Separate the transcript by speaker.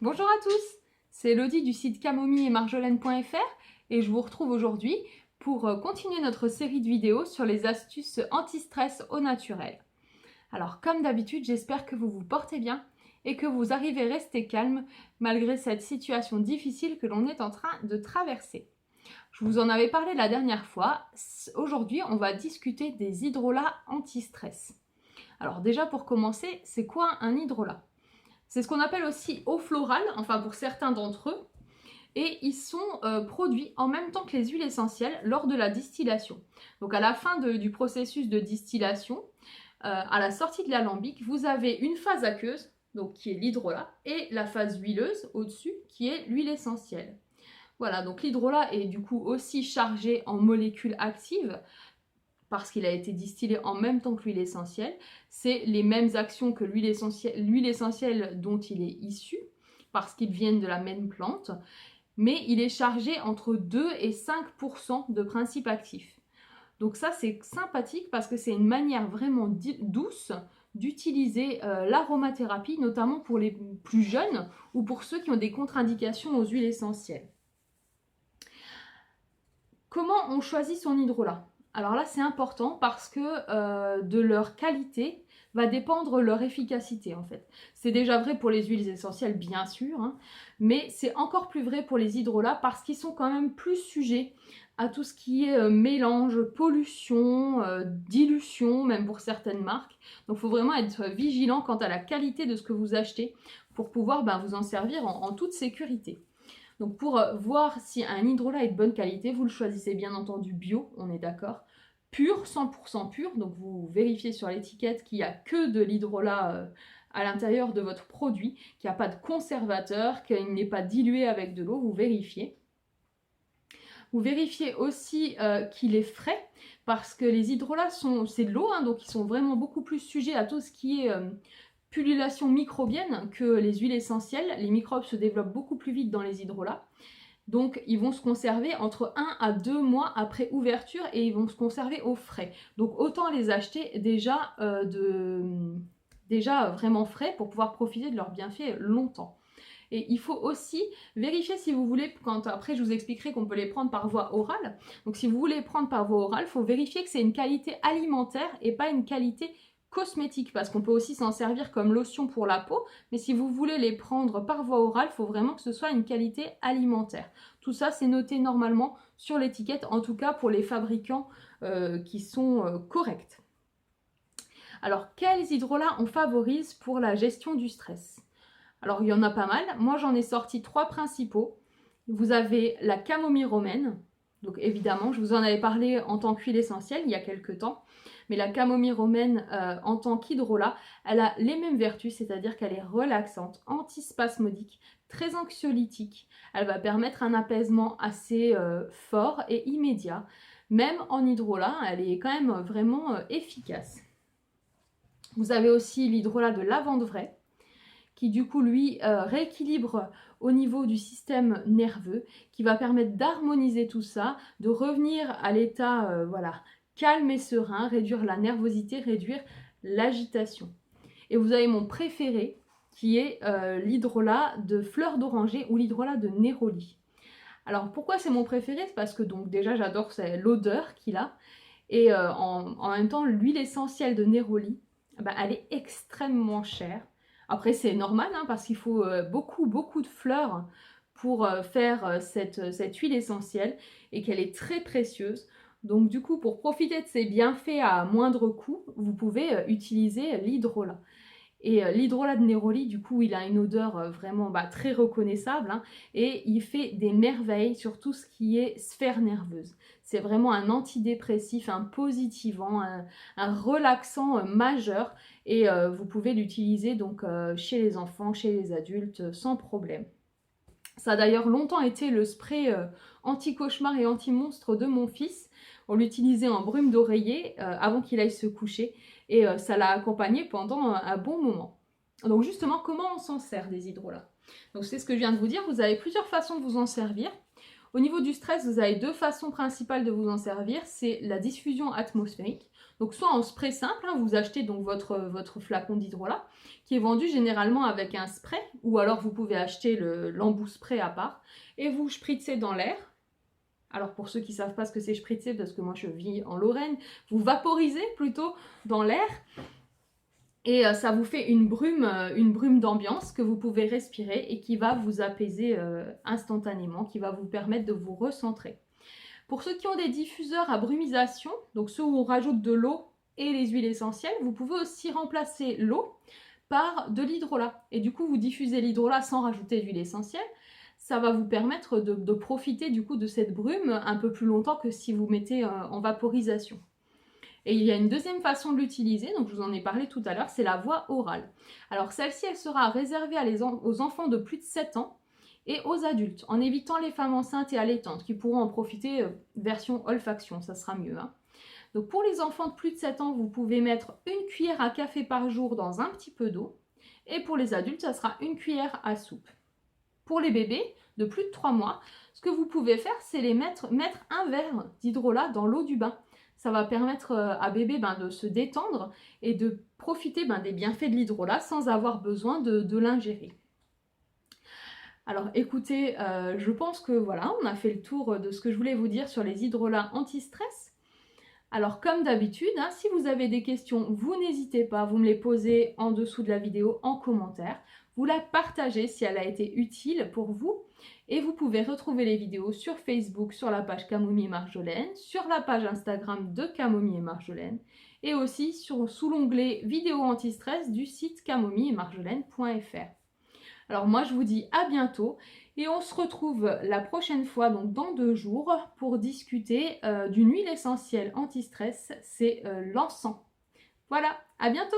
Speaker 1: Bonjour à tous, c'est Elodie du site camomilleetmarjolaine.fr et je vous retrouve aujourd'hui pour continuer notre série de vidéos sur les astuces anti-stress au naturel. Alors comme d'habitude, j'espère que vous vous portez bien et que vous arrivez à rester calme malgré cette situation difficile que l'on est en train de traverser. Je vous en avais parlé la dernière fois, aujourd'hui on va discuter des hydrolats anti-stress. Alors déjà pour commencer, c'est quoi un hydrolat? C'est ce qu'on appelle aussi eau florale, enfin pour certains d'entre eux, et ils sont produits en même temps que les huiles essentielles lors de la distillation. Donc à la fin du processus de distillation, à la sortie de l'alambic, vous avez une phase aqueuse, donc qui est l'hydrolat, et la phase huileuse au-dessus, qui est l'huile essentielle. Voilà, donc l'hydrolat est du coup aussi chargé en molécules actives, parce qu'il a été distillé en même temps que l'huile essentielle. C'est les mêmes actions que l'huile essentielle dont il est issu, parce qu'ils viennent de la même plante, mais il est chargé entre 2 et 5% de principes actifs. Donc ça, c'est sympathique parce que c'est une manière vraiment douce d'utiliser l'aromathérapie, notamment pour les plus jeunes ou pour ceux qui ont des contre-indications aux huiles essentielles. Comment on choisit son hydrolat? Alors là, c'est important parce que de leur qualité va dépendre leur efficacité en fait. C'est déjà vrai pour les huiles essentielles, bien sûr, hein, mais c'est encore plus vrai pour les hydrolats parce qu'ils sont quand même plus sujets à tout ce qui est mélange, pollution, dilution, même pour certaines marques. Donc il faut vraiment être vigilant quant à la qualité de ce que vous achetez pour pouvoir vous en servir en toute sécurité. Donc pour voir si un hydrolat est de bonne qualité, vous le choisissez bien entendu bio, on est d'accord, pur, 100% pur, donc vous vérifiez sur l'étiquette qu'il n'y a que de l'hydrolat à l'intérieur de votre produit, qu'il n'y a pas de conservateur, qu'il n'est pas dilué avec de l'eau, vous vérifiez. Vous vérifiez aussi qu'il est frais, parce que les hydrolats, c'est de l'eau, hein, donc ils sont vraiment beaucoup plus sujets à tout ce qui est pullulation microbienne que les huiles essentielles. Les microbes se développent beaucoup plus vite dans les hydrolats. Donc ils vont se conserver entre 1 à 2 mois après ouverture et ils vont se conserver au frais. Donc autant les acheter déjà vraiment frais pour pouvoir profiter de leurs bienfaits longtemps. Et il faut aussi vérifier si vous voulez, après je vous expliquerai qu'on peut les prendre par voie orale. Donc si vous voulez les prendre par voie orale, il faut vérifier que c'est une qualité alimentaire et pas une qualité cosmétique, parce qu'on peut aussi s'en servir comme lotion pour la peau, mais si vous voulez les prendre par voie orale, il faut vraiment que ce soit une qualité alimentaire. Tout ça, c'est noté normalement sur l'étiquette, en tout cas pour les fabricants qui sont corrects. Alors, quels hydrolats on favorise pour la gestion du stress? Alors, il y en a pas mal. Moi, j'en ai sorti 3 principaux. Vous avez la camomille romaine. Donc, évidemment, je vous en avais parlé en tant qu'huile essentielle il y a quelques temps. Mais la camomille romaine, en tant qu'hydrolat, elle a les mêmes vertus, c'est-à-dire qu'elle est relaxante, antispasmodique, très anxiolytique. Elle va permettre un apaisement assez fort et immédiat. Même en hydrolat, elle est quand même vraiment efficace. Vous avez aussi l'hydrolat de lavande vraie, qui du coup lui rééquilibre au niveau du système nerveux, qui va permettre d'harmoniser tout ça, de revenir à l'état calme et serein, réduire la nervosité, réduire l'agitation. Et vous avez mon préféré, qui est l'hydrolat de fleur d'oranger ou l'hydrolat de néroli. Alors pourquoi c'est mon préféré? C'est parce que donc déjà j'adore l'odeur qu'il a, et en même temps l'huile essentielle de néroli, elle est extrêmement chère. Après, c'est normal, hein, parce qu'il faut beaucoup de fleurs pour faire cette huile essentielle et qu'elle est très précieuse. Donc du coup, pour profiter de ses bienfaits à moindre coût, vous pouvez utiliser l'hydrolat. Et l'hydrolat de néroli, du coup, il a une odeur vraiment très reconnaissable, hein, et il fait des merveilles sur tout ce qui est sphère nerveuse. C'est vraiment un antidépressif, un positivant, un relaxant majeur, et vous pouvez l'utiliser donc chez les enfants, chez les adultes, sans problème. Ça a d'ailleurs longtemps été le spray anti-cauchemar et anti-monstre de mon fils. On l'utilisait en brume d'oreiller avant qu'il aille se coucher, et ça l'a accompagné pendant un bon moment. Donc justement, comment on s'en sert des hydrolats? Donc c'est ce que je viens de vous dire, vous avez plusieurs façons de vous en servir. Au niveau du stress, vous avez deux façons principales de vous en servir. C'est la diffusion atmosphérique. Donc soit en spray simple, hein, vous achetez donc votre flacon d'hydrolat qui est vendu généralement avec un spray, ou alors vous pouvez acheter l'embout spray à part et vous spritzez dans l'air. Alors pour ceux qui ne savent pas ce que c'est spritzer, parce que moi je vis en Lorraine, vous vaporisez plutôt dans l'air et ça vous fait une brume d'ambiance que vous pouvez respirer et qui va vous apaiser instantanément, qui va vous permettre de vous recentrer. Pour ceux qui ont des diffuseurs à brumisation, donc ceux où on rajoute de l'eau et les huiles essentielles, vous pouvez aussi remplacer l'eau par de l'hydrolat. Et du coup, vous diffusez l'hydrolat sans rajouter d'huile essentielle. Ça va vous permettre de profiter du coup de cette brume un peu plus longtemps que si vous mettez en vaporisation. Et il y a une deuxième façon de l'utiliser, donc je vous en ai parlé tout à l'heure, c'est la voie orale. Alors celle-ci, elle sera réservée aux enfants de plus de 7 ans et aux adultes, en évitant les femmes enceintes et allaitantes qui pourront en profiter version olfaction, ça sera mieux. Hein. Donc pour les enfants de plus de 7 ans, vous pouvez mettre une cuillère à café par jour dans un petit peu d'eau. Et pour les adultes, ça sera une cuillère à soupe. Pour les bébés de plus de 3 mois, ce que vous pouvez faire, c'est mettre un verre d'hydrolat dans l'eau du bain. Ça va permettre à bébé de se détendre et de profiter des bienfaits de l'hydrolat sans avoir besoin de l'ingérer. Alors écoutez, je pense que voilà, on a fait le tour de ce que je voulais vous dire sur les hydrolats anti-stress. Alors comme d'habitude, hein, si vous avez des questions, vous n'hésitez pas, vous me les posez en dessous de la vidéo en commentaire. Vous la partagez si elle a été utile pour vous. Et vous pouvez retrouver les vidéos sur Facebook, sur la page Camomille et Marjolaine, sur la page Instagram de Camomille et Marjolaine, et aussi sous l'onglet vidéo anti-stress du site camomilleetmarjolaine.fr. Alors moi je vous dis à bientôt et on se retrouve la prochaine fois, donc dans 2 jours, pour discuter d'une huile essentielle anti-stress, c'est l'encens. Voilà, à bientôt!